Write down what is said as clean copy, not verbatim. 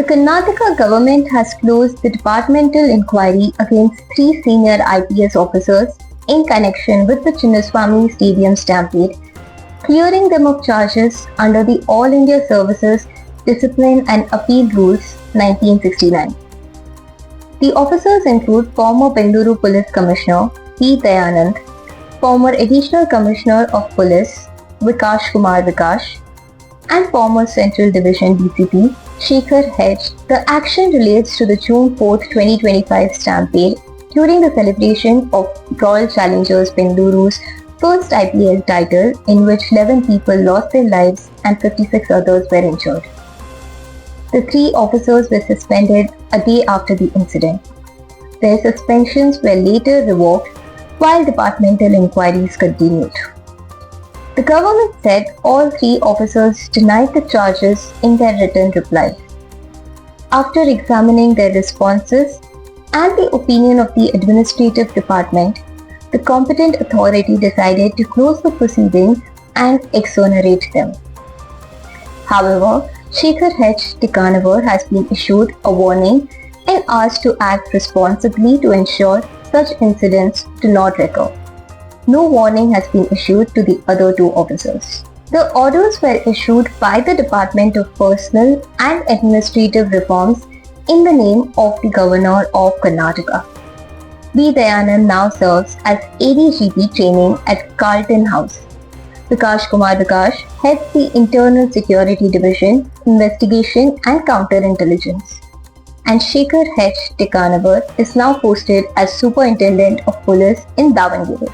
Karnataka government has closed the departmental inquiry against three senior IPS officers in connection with the Chinnaswamy Stadium stampede, clearing them of charges under the All India Services Discipline and Appeal Rules 1969. The officers include former Bengaluru Police Commissioner P. Dayanand, former Additional Commissioner of Police Vikash Kumar Vikash, and former Central Division DCP Shekhar H. The action relates to the June 4, 2025 stampede during the celebration of Royal Challengers Bengaluru's first IPL title, in which 11 people lost their lives and 56 others were injured. The three officers were suspended a day after the incident. Their suspensions were later revoked while departmental inquiries continued. The government said all three officers denied the charges in their written reply. After examining their responses and the opinion of the administrative department, the competent authority decided to close the proceedings and exonerate them. However, Shekhar H. Tikanavar has been issued a warning and asked to act responsibly to ensure such incidents do not recur. No warning has been issued to the other two officers. The orders were issued by the Department of Personal and Administrative Reforms in the name of the Governor of Karnataka. B. Dayanand now serves as ADGP training at Carlton House. Vikash Kumar Vikash heads the Internal Security Division, Investigation and Counterintelligence. And Shekhar H. Tikanavar is now posted as Superintendent of Police in Davangere.